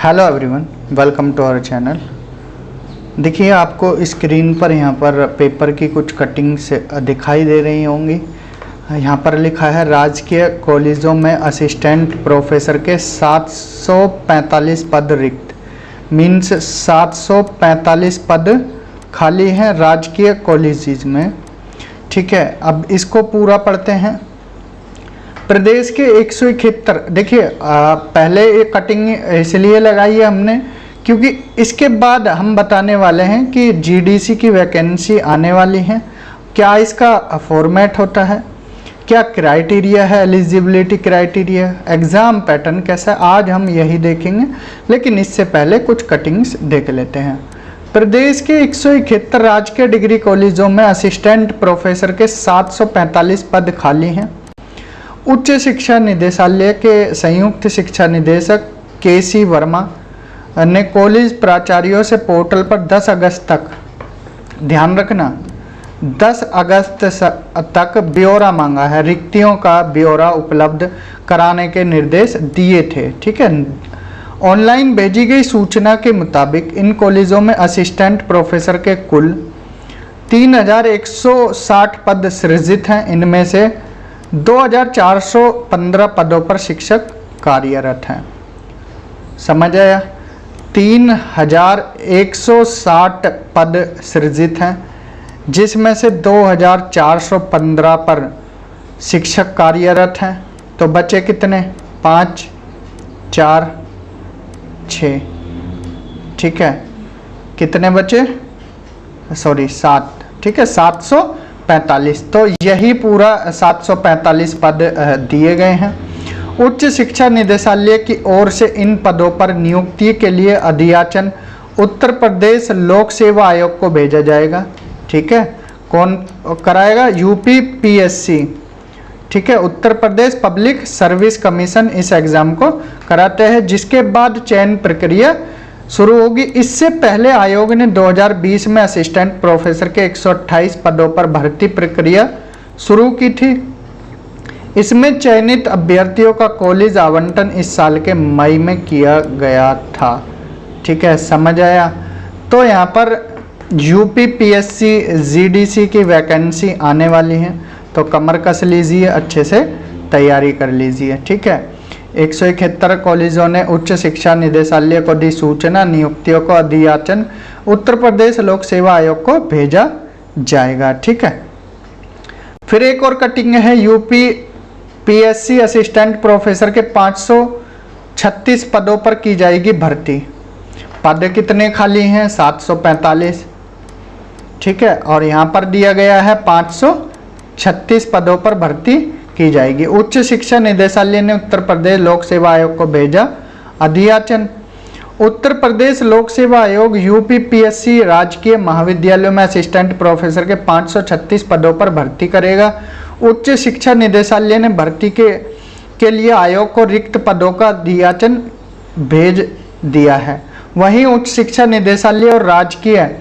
Hello everyone, welcome to our channel. देखिए, आपको screen पर यहाँ पर पेपर की कुछ कटिंग्स दिखाई दे रही होंगी। यहाँ पर लिखा है राजकीय कॉलेजों में असिस्टेंट प्रोफेसर के 745 पद रिक्त। मीन्स 745 पद खाली हैं राजकीय कॉलेजेस में। ठीक है, अब इसको पूरा पढ़ते हैं। प्रदेश के 171, देखिए पहले ये कटिंग इसलिए लगाई है हमने क्योंकि इसके बाद हम बताने वाले हैं कि जीडीसी की वैकेंसी आने वाली है। क्या इसका फॉर्मेट होता है, क्या क्राइटेरिया है, एलिजिबिलिटी क्राइटेरिया, एग्ज़ाम पैटर्न कैसा है, आज हम यही देखेंगे। लेकिन इससे पहले कुछ कटिंग्स देख लेते हैं। प्रदेश के 171 राजकीय डिग्री कॉलेजों में असिस्टेंट प्रोफेसर के 745 पद खाली हैं। उच्च शिक्षा निदेशालय के संयुक्त शिक्षा निदेशक केसी वर्मा ने कॉलेज प्राचार्यों से पोर्टल पर 10 अगस्त तक, ध्यान रखना 10 अगस्त तक ब्यौरा मांगा है, रिक्तियों का ब्यौरा उपलब्ध कराने के निर्देश दिए थे। ठीक है, ऑनलाइन भेजी गई सूचना के मुताबिक इन कॉलेजों में असिस्टेंट प्रोफेसर के कुल 3160 पद सृजित हैं। इनमें से 2415 पदों पर शिक्षक कार्यरत हैं। समझ आया? 3160 पद सृजित हैं, जिसमें से 2415 पर शिक्षक कार्यरत हैं। तो बचे कितने? 5, 4, 6। ठीक है, कितने बचे? सॉरी 7। ठीक है, 745। तो यही पूरा 745 पद दिए गए हैं। उच्च शिक्षा निदेशालय की ओर से इन पदों पर नियुक्ति के लिए अधियाचन उत्तर प्रदेश लोक सेवा आयोग को भेजा जाएगा। ठीक है, कौन कराएगा? यूपीपीएससी। ठीक है, Uttar Pradesh public service commission इस एग्ज़ाम को कराते हैं, जिसके बाद चयन प्रक्रिया शुरू होगी। इससे पहले आयोग ने 2020 में असिस्टेंट प्रोफेसर के 128 पदों पर भर्ती प्रक्रिया शुरू की थी। इसमें चयनित अभ्यर्थियों का कॉलेज आवंटन इस साल के मई में किया गया था। ठीक है, समझ आया? तो यहाँ पर यूपीपीएससी जीडीसी की वैकेंसी आने वाली है, तो कमर कस लीजिए, अच्छे से तैयारी कर लीजिए। ठीक है, 171 कॉलेजों ने उच्च शिक्षा निदेशालय को दी सूचना, नियुक्तियों को अधियाचन उत्तर प्रदेश लोक सेवा आयोग को भेजा जाएगा। ठीक है, फिर एक और कटिंग है। यूपी पीएससी असिस्टेंट प्रोफेसर के 536 पदों पर की जाएगी भर्ती। पद कितने खाली हैं? 745। ठीक है, और यहाँ पर दिया गया है 536 पदों पर भर्ती की जाएगी। उच्च शिक्षा निदेशालय ने उत्तर प्रदेश लोक सेवा आयोग को भेजा अधियाचन। उत्तर प्रदेश लोक सेवा आयोग यूपीपीएससी राजकीय महाविद्यालयों में असिस्टेंट प्रोफेसर के 536 पदों पर भर्ती करेगा। उच्च शिक्षा निदेशालय ने भर्ती के लिए आयोग को रिक्त पदों का अधियाचन भेज दिया है। वहीं उच्च शिक्षा निदेशालय और राजकीय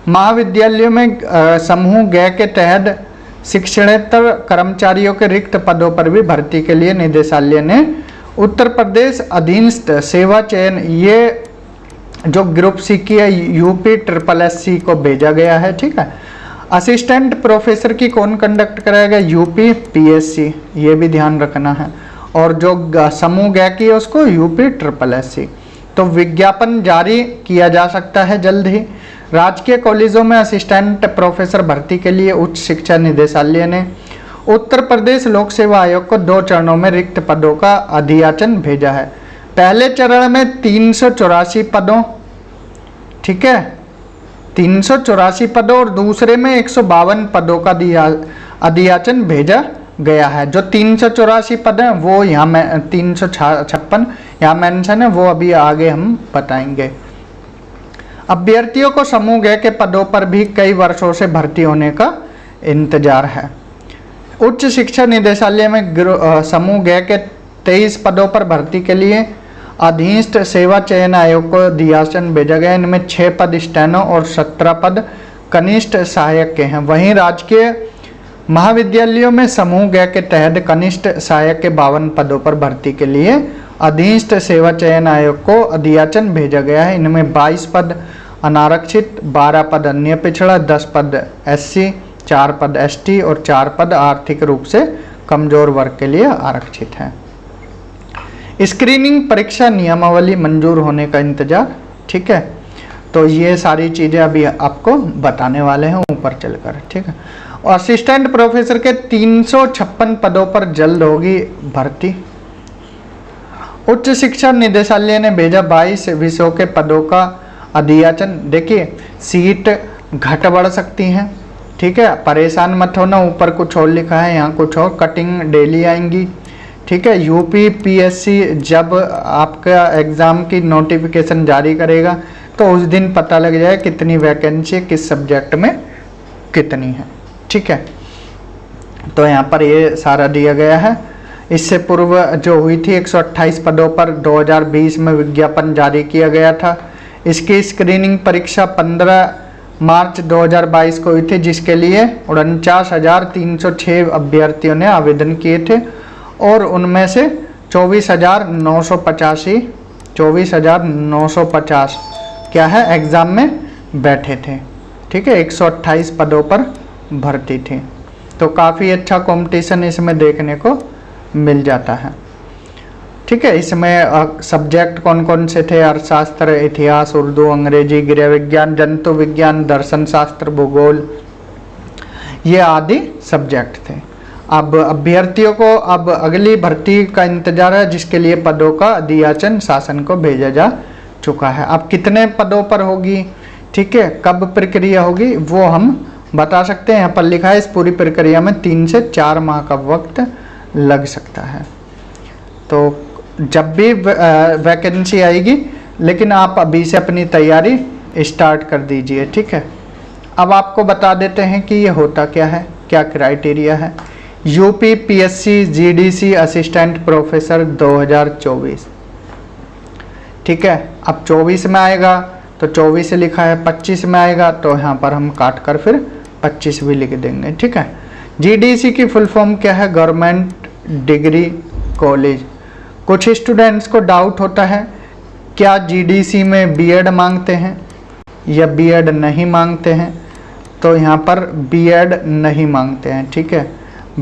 महाविद्यालयों में समूह ग के तहत शिक्षणेतर कर्मचारियों के रिक्त पदों पर भी भर्ती के लिए निदेशालय ने उत्तर प्रदेश अधीनस्थ सेवा चयन, ये जो ग्रुप सी की है, यूपीएससी को भेजा गया है। ठीक है, असिस्टेंट प्रोफेसर की कौन कंडक्ट कराएगा? यूपीपीएससी, ये भी ध्यान रखना है। और जो समूह ग की है उसको यूपीएससी। तो विज्ञापन जारी किया जा सकता है जल्द ही। राजकीय कॉलेजों में असिस्टेंट प्रोफेसर भर्ती के लिए उच्च शिक्षा निदेशालय ने उत्तर प्रदेश लोक सेवा आयोग को 2 चरणों में रिक्त पदों का अधियाचन भेजा है। पहले चरण में 384 पदों, ठीक है, 384 पदों, और दूसरे में 152 पदों का अधियाचन भेजा गया है। जो 384 पद हैं वो यहाँ में 356 यहाँ मेंशन है, वो अभी आगे हम बताएंगे। अभ्यर्थियों को समूह ग के पदों पर भी कई वर्षों से भर्ती होने का इंतजार है। उच्च शिक्षा निदेशालय में समूह ग के 23 पदों पर भर्ती के लिए अधीनस्थ सेवा चयन आयोग को अधियाचन भेजा गया। इनमें 6 पद स्टेनो और 17 पद कनिष्ठ सहायक के हैं। वहीं राजकीय महाविद्यालयों में समूह ग के तहत कनिष्ठ सहायक के 52 पदों पर भर्ती के लिए अधीनस्थ सेवा चयन आयोग को अध्याचन भेजा गया है। इनमें 22 पद अनारक्षित, 12 पद अन्य पिछड़ा, 10 पद SC, 4 पद ST और 4 पद आर्थिक रूप से कमजोर वर्ग के लिए आरक्षित हैं। स्क्रीनिंग परीक्षा नियमावली मंजूर होने का इंतजार। ठीक है, तो ये सारी चीजें अभी आपको बताने वाले हैं ऊपर चलकर। ठीक है, और असिस्टेंट प्रोफेसर के 356 पदों पर जल्द होगी भर्ती। उच्च शिक्षा निदेशालय ने भेजा 22 विषयों के पदों का अध्याचन। देखिए सीट घट बढ़ सकती हैं। ठीक है, परेशान मत होना, ऊपर कुछ और लिखा है, यहाँ कुछ और, कटिंग डेली आएंगी। ठीक है, यूपी PSC जब आपका एग्ज़ाम की नोटिफिकेशन जारी करेगा तो उस दिन पता लग जाए कितनी वैकेंसी किस सब्जेक्ट में कितनी है। ठीक है, तो यहाँ पर ये सारा दिया गया है। इससे पूर्व जो हुई थी 128 पदों पर 2020 में विज्ञापन जारी किया गया था। इसकी स्क्रीनिंग परीक्षा 15 मार्च 2022 को हुई थी, जिसके लिए 49,306 अभ्यर्थियों ने आवेदन किए थे और उनमें से 24,950 क्या है एग्ज़ाम में बैठे थे। ठीक है, 128 पदों पर भर्ती थी, तो काफ़ी अच्छा कंपटीशन इसमें देखने को मिल जाता है। ठीक है, इसमें सब्जेक्ट कौन कौन से थे? अर्थशास्त्र, इतिहास, उर्दू, अंग्रेजी, गृह विज्ञान, जंतु विज्ञान, दर्शन शास्त्र, भूगोल, ये आदि सब्जेक्ट थे। अब अभ्यर्थियों को अब अगली भर्ती का इंतजार है, जिसके लिए पदों का अध्याचन शासन को भेजा जा चुका है। अब कितने पदों पर होगी, ठीक है, कब प्रक्रिया होगी वो हम बता सकते हैं। यहाँ पर लिखा है इस पूरी प्रक्रिया में 3 से 4 माह का वक्त लग सकता है। तो जब भी वैकेंसी आएगी, लेकिन आप अभी से अपनी तैयारी स्टार्ट कर दीजिए। ठीक है, अब आपको बता देते हैं कि ये होता क्या है, क्या क्राइटेरिया है। UP PSC GDC assistant professor 2024। ठीक है, अब 24 में आएगा तो 24 से लिखा है, 25 में आएगा तो यहाँ पर हम काट कर फिर 25 भी लिख देंगे। ठीक है, GDC की फुल फॉर्म क्या है? Government degree college. कुछ स्टूडेंट्स को डाउट होता है क्या GDC में B.Ed मांगते हैं या B.Ed नहीं मांगते हैं, तो यहाँ पर B.Ed नहीं मांगते हैं। ठीक है,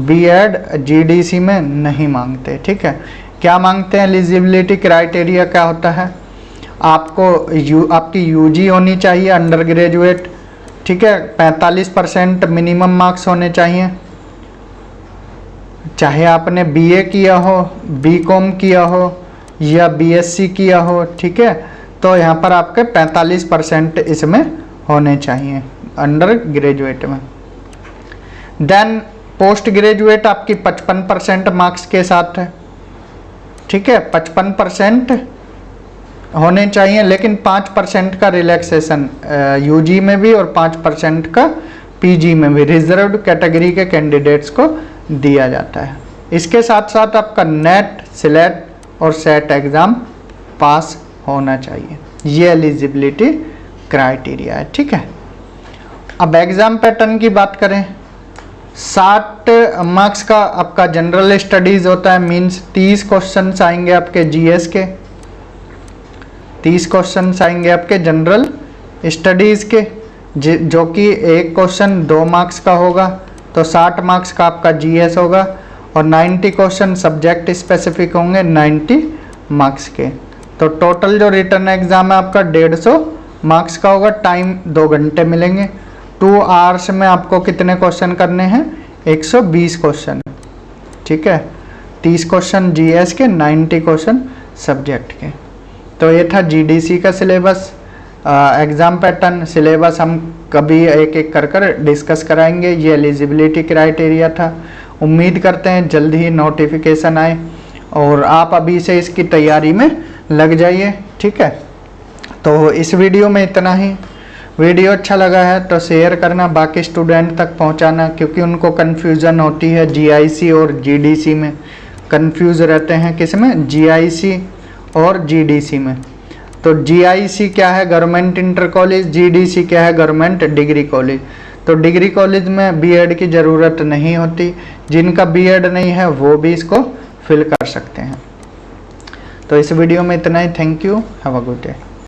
B.Ed GDC में नहीं मांगते। ठीक है, क्या मांगते हैं? एलिजिबिलिटी क्राइटेरिया क्या होता है? आपको आपकी UG होनी चाहिए, अंडर ग्रेजुएट। ठीक है, 45% मिनिमम मार्क्स होने चाहिए, चाहे आपने BA किया हो, BCom किया हो या BSc किया हो। ठीक है, तो यहाँ पर आपके 45% इसमें होने चाहिए अंडर ग्रेजुएट में। देन पोस्ट ग्रेजुएट आपकी 55% मार्क्स के साथ है। ठीक है, 55% होने चाहिए, लेकिन 5% का रिलैक्सेशन UG में भी और 5% का PG में भी रिजर्व्ड कैटेगरी के कैंडिडेट्स को दिया जाता है। इसके साथ साथ आपका नेट, स्लेट और सेट एग्ज़ाम पास होना चाहिए। ये एलिजिबिलिटी क्राइटेरिया है। ठीक है, अब एग्ज़ाम पैटर्न की बात करें, 60 मार्क्स का आपका जनरल स्टडीज़ होता है, मीन्स 30 क्वेश्चन आएंगे आपके GS के, 30 क्वेश्चन आएंगे आपके जनरल स्टडीज़ के, जो कि एक क्वेश्चन 2 मार्क्स का होगा, तो 60 मार्क्स का आपका GS होगा और 90 क्वेश्चन सब्जेक्ट स्पेसिफिक होंगे 90 मार्क्स के। तो टोटल जो रिटर्न एग्ज़ाम है आपका 150 मार्क्स का होगा। टाइम 2 घंटे मिलेंगे। 2 आवर्स में आपको कितने क्वेश्चन करने हैं? 120 क्वेश्चन। ठीक है, 30 क्वेश्चन GS के, 90 क्वेश्चन सब्जेक्ट के। तो ये था GDC का सिलेबस, एग्ज़ाम पैटर्न। सिलेबस हम कभी एक एक कर डिस्कस कराएंगे। ये एलिजिबिलिटी क्राइटेरिया था। उम्मीद करते हैं जल्द ही नोटिफिकेशन आए और आप अभी से इसकी तैयारी में लग जाइए। ठीक है, तो इस वीडियो में इतना ही। वीडियो अच्छा लगा है तो शेयर करना, बाकी स्टूडेंट तक पहुंचाना, क्योंकि उनको कन्फ्यूज़न होती है GIC और GDC में, कन्फ्यूज़ रहते हैं किस में? GIC और GDC में। तो GIC क्या है? Government inter college. GDC क्या है? Government degree college. तो डिग्री कॉलेज में B.Ed की ज़रूरत नहीं होती, जिनका B.Ed नहीं है वो भी इसको फिल कर सकते हैं। तो इस वीडियो में इतना ही। Thank you, have a good day.